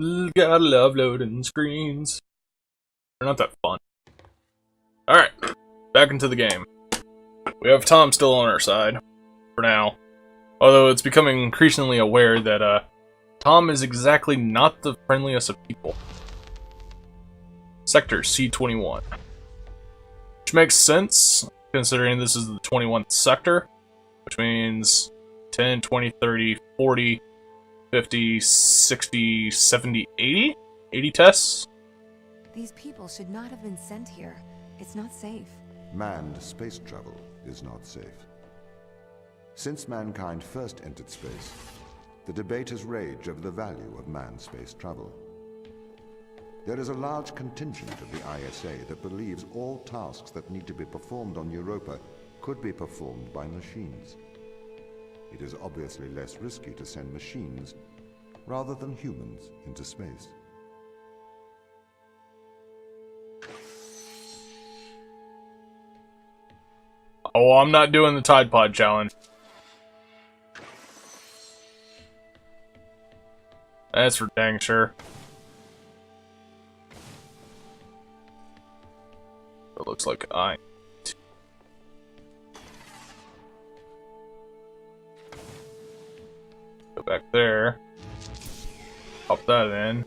Gotta love loading screens. They're not that fun. Alright, back into the game. We have Tom still on our side, for now. Although it's becoming increasingly aware that, Tom is exactly not the friendliest of people. Sector C21. Which makes sense, considering this is the 21st sector. Which means 10, 20, 30, 40, 50, 60, 70, 80? 80 tests? These people should not have been sent here. It's not safe. Manned space travel is not safe. Since mankind first entered space, the debate has raged over the value of manned space travel. There is a large contingent of the ISA that believes all tasks that need to be performed on Europa could be performed by machines. It is obviously less risky to send machines rather than humans into space. Oh, I'm not doing the Tide Pod challenge. That's for dang sure. It looks like I... Go back there. Pop that in.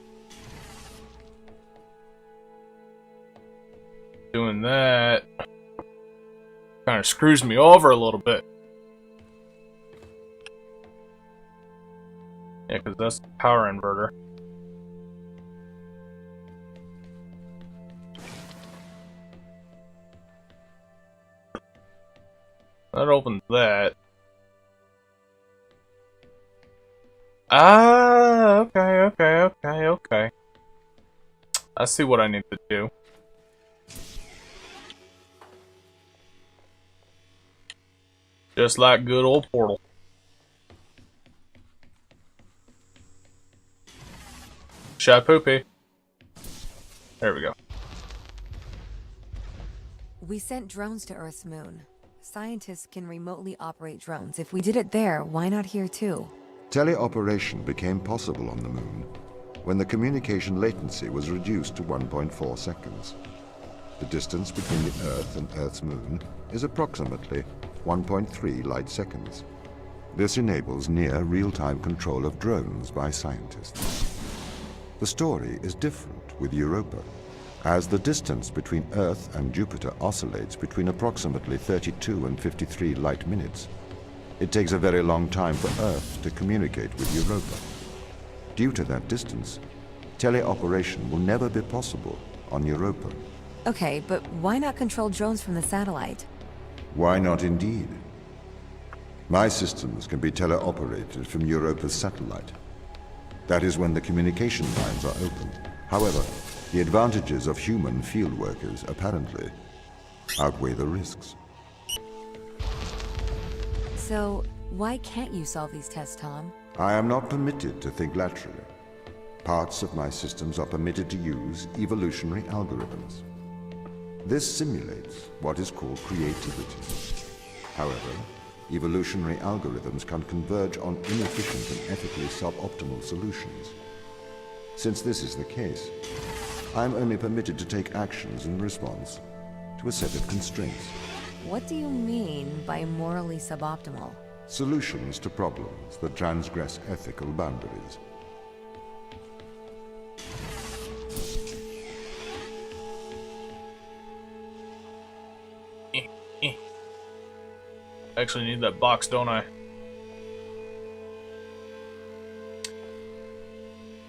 Doing that kind of screws me over a little bit. Yeah, because that's the power inverter. That opens that. Ah, okay. I see what I need to do. Just like good old Portal. Shot poopy. There we go. We sent drones to Earth's moon. Scientists can remotely operate drones. If we did it there, why not here too? Teleoperation became possible on the moon when the communication latency was reduced to 1.4 seconds. The distance between the Earth and Earth's moon is approximately 1.3 light seconds. This enables near real-time control of drones by scientists. The story is different with Europa, as the distance between Earth and Jupiter oscillates between approximately 32 and 53 light minutes. It takes a very long time for Earth to communicate with Europa. Due to that distance, teleoperation will never be possible on Europa. Okay, but why not control drones from the satellite? Why not indeed? My systems can be teleoperated from Europa's satellite. That is when the communication lines are open. However, the advantages of human field workers apparently outweigh the risks. So, why can't you solve these tests, Tom? I am not permitted to think laterally. Parts of my systems are permitted to use evolutionary algorithms. This simulates what is called creativity. However, evolutionary algorithms can converge on inefficient and ethically suboptimal solutions. Since this is the case, I am only permitted to take actions in response to a set of constraints. What do you mean by morally suboptimal? Solutions to problems that transgress ethical boundaries. I actually need that box, don't I?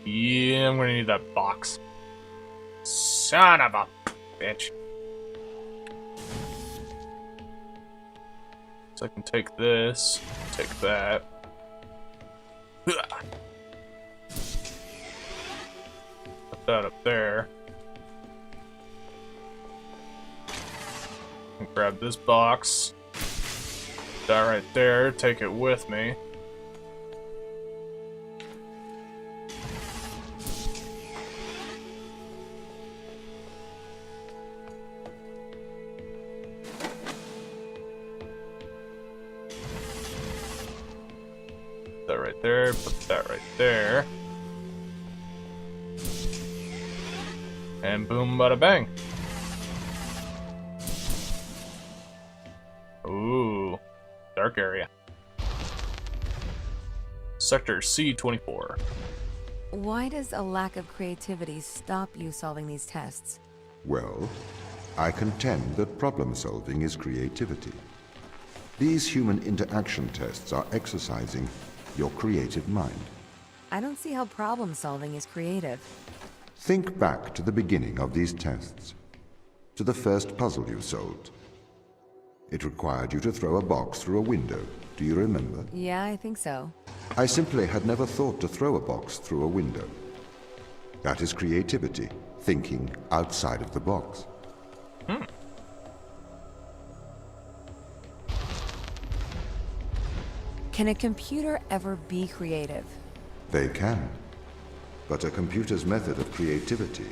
Yeah, I'm gonna need that box. Son of a bitch. So I can take this, take that. Put that up there. And grab this box. That right there, take it with me. That right there, put that right there. And boom, bada bang. Ooh, dark area. Sector C24. Why does a lack of creativity stop you solving these tests? Well, I contend that problem solving is creativity. These human interaction tests are exercising your creative mind. I don't see how problem solving is creative. Think back to the beginning of these tests, to the first puzzle you solved. It required you to throw a box through a window. Do you remember? Yeah, I think so. I simply had never thought to throw a box through a window. That is creativity, thinking outside of the box. Can a computer ever be creative? They can. But a computer's method of creativity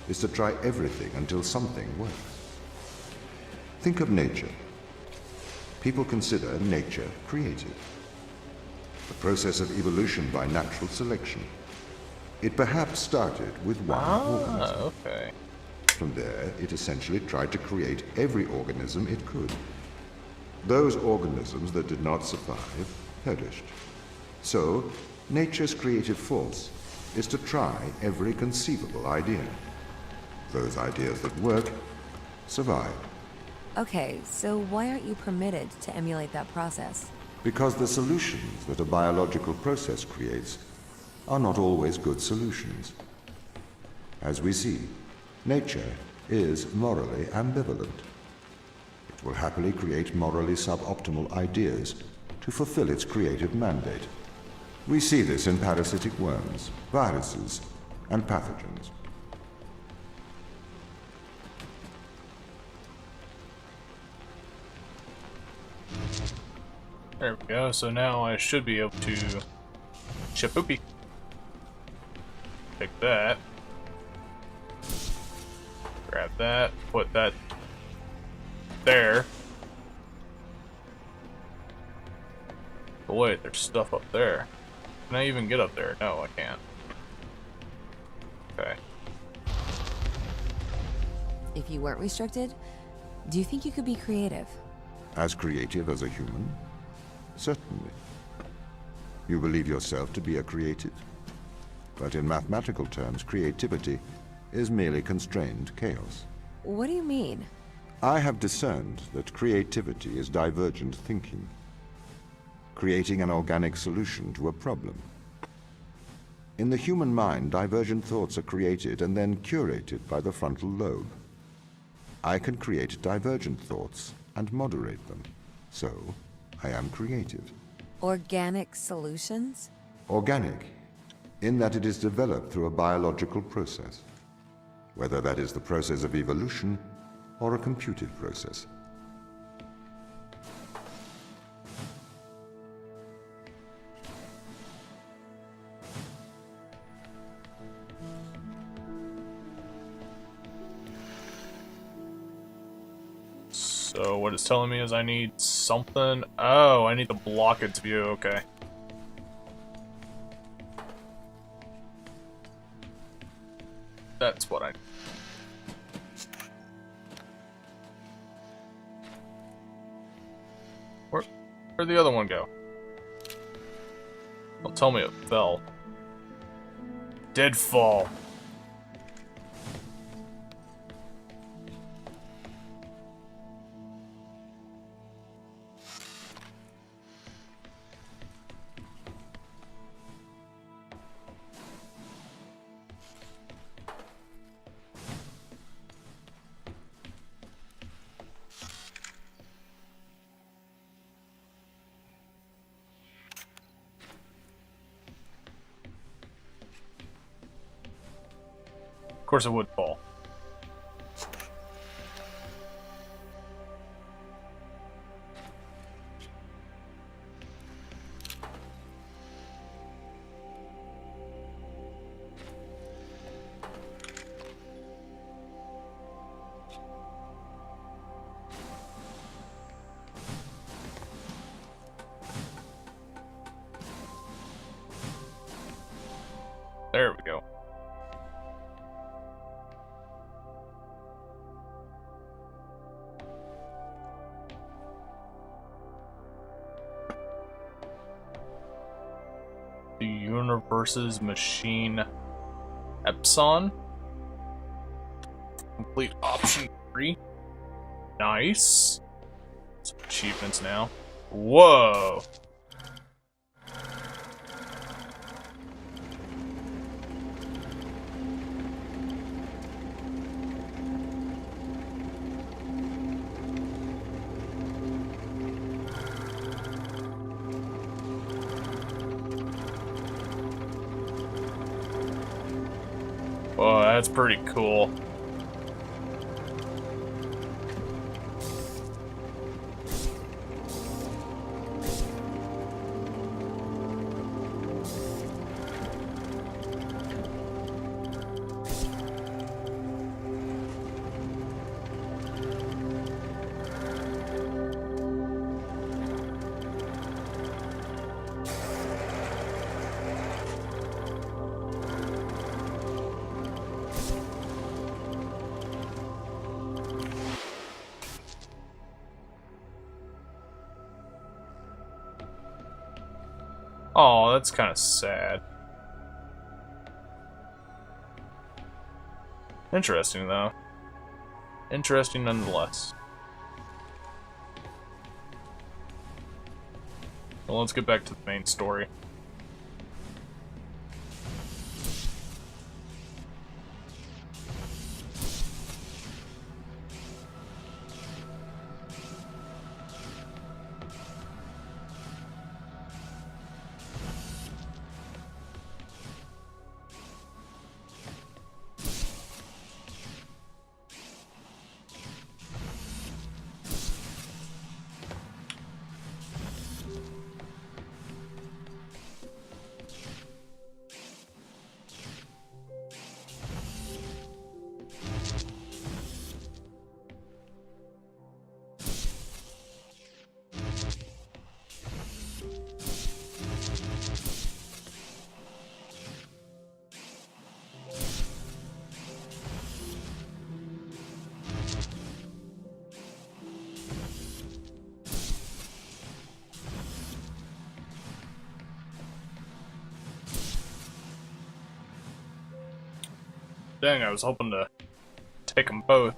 is to try everything until something works. Think of nature. People consider nature creative. The process of evolution by natural selection. It perhaps started with one organism. Okay. From there, it essentially tried to create every organism it could. Those organisms that did not survive perished. So, nature's creative force is to try every conceivable idea. Those ideas that work survive. Okay, so why aren't you permitted to emulate that process? Because the solutions that a biological process creates are not always good solutions. As we see, nature is morally ambivalent. It will happily create morally suboptimal ideas to fulfill its creative mandate. We see this in parasitic worms, viruses, and pathogens. There we go, so now I should be able to Shapoopy. Take that. Grab that, put that there. But wait, there's stuff up there. Can I even get up there? No, I can't. Okay. If you weren't restricted, do you think you could be creative? As creative as a human? Certainly. You believe yourself to be a creative? But in mathematical terms, creativity is merely constrained chaos. What do you mean? I have discerned that creativity is divergent thinking, creating an organic solution to a problem. In the human mind, divergent thoughts are created and then curated by the frontal lobe. I can create divergent thoughts and moderate them. So, I am creative. Organic solutions? Organic, in that it is developed through a biological process, whether that is the process of evolution or a computed process. So what it's telling me is I need something. Oh, I need the blockage view, okay. That's what I need. Where'd the other one go? Don't tell me it fell. Did fall. Of course it would fall. There we go. The universe's machine Epson. Complete option 3. Nice. Some achievements now. Whoa. Whoa, that's pretty cool. Oh, that's kind of sad. Interesting, though. Interesting nonetheless. Well, let's get back to the main story. Dang, I was hoping to take them both.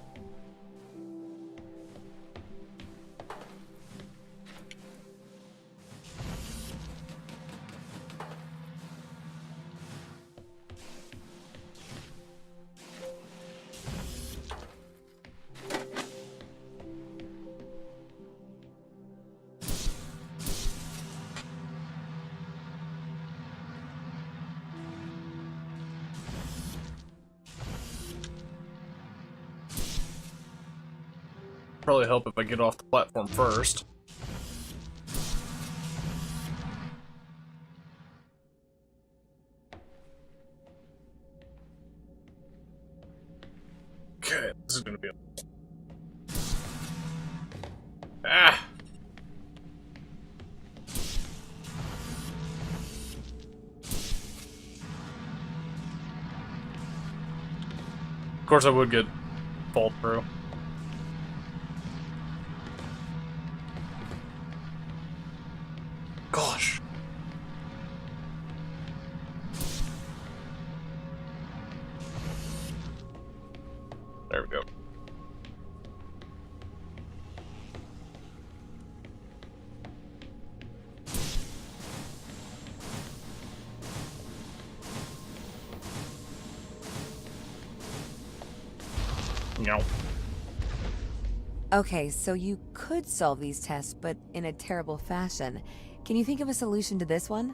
Probably help if I get off the platform first. Okay, this is gonna be a... Ah! Of course I would get fall through. Gosh. There we go. No. Okay, so you could solve these tests, but in a terrible fashion. Can you think of a solution to this one?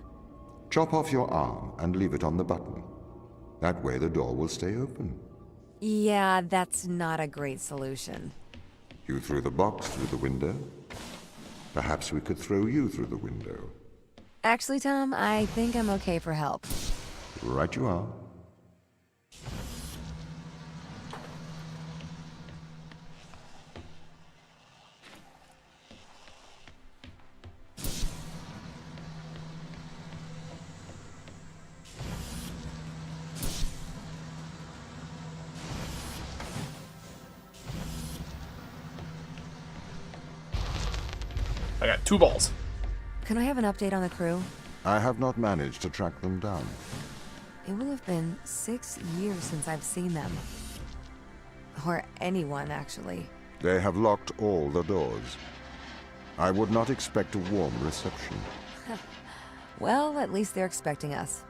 Chop off your arm and leave it on the button. That way the door will stay open. Yeah, that's not a great solution. You threw the box through the window. Perhaps we could throw you through the window. Actually, Tom, I think I'm okay for help. Right you are. I got 2 balls. Can I have an update on the crew? I have not managed to track them down. It will have been 6 years since I've seen them. Or anyone, actually. They have locked all the doors. I would not expect a warm reception. Well, at least they're expecting us.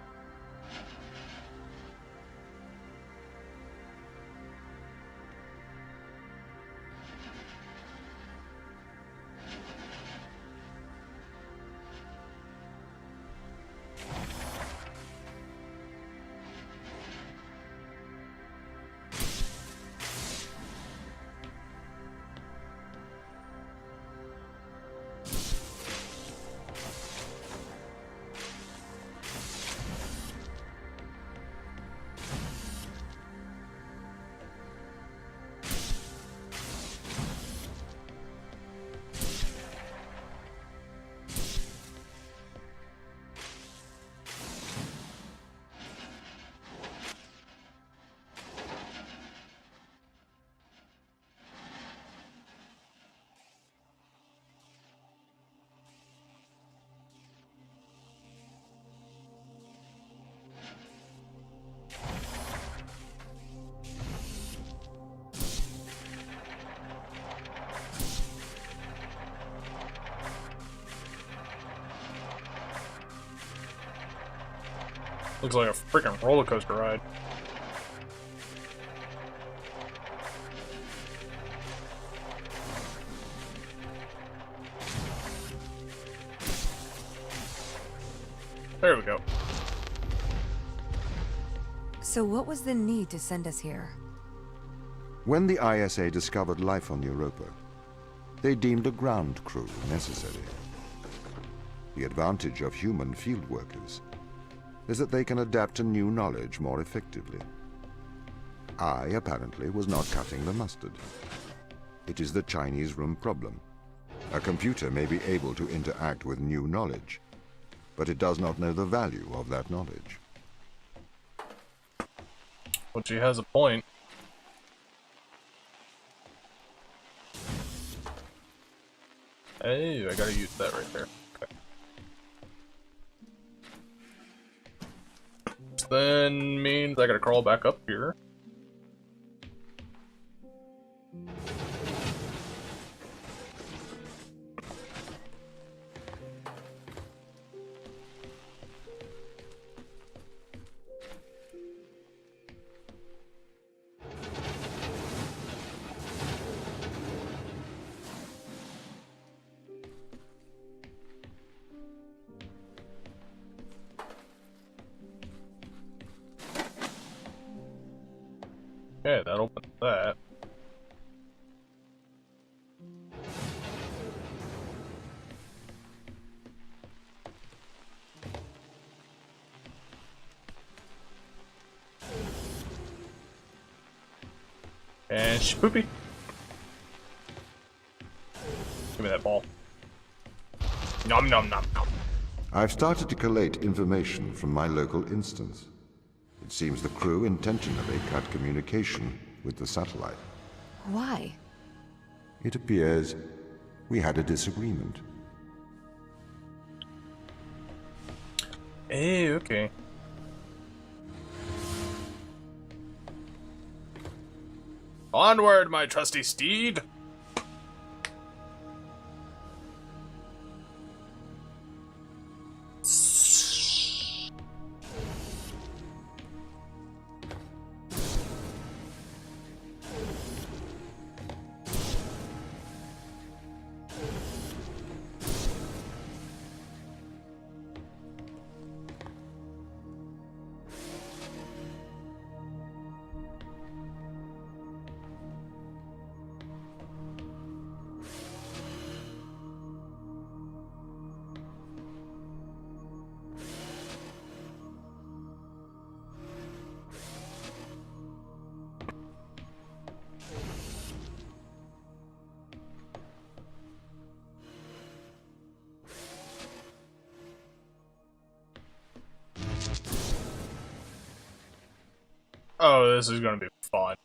Looks like a freaking roller coaster ride. There we go. So what was the need to send us here? When the ISA discovered life on Europa, they deemed a ground crew necessary. The advantage of human field workers is that they can adapt to new knowledge more effectively. I, apparently, was not cutting the mustard. It is the Chinese room problem. A computer may be able to interact with new knowledge, but it does not know the value of that knowledge. But she has a point. Hey, I gotta use that right there. Okay. This then means I gotta crawl back up here. Okay, that opens that. And spoopy. Give me that ball. Nom nom nom nom. I've started to collate information from my local instance. It seems the crew intentionally cut communication with the satellite. Why? It appears we had a disagreement. Hey, okay. Onward, my trusty steed! Oh, this is gonna be fun.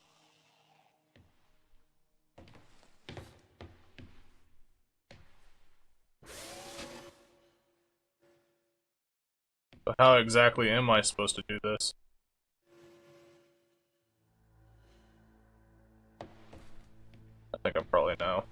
So how exactly am I supposed to do this? I think I probably know.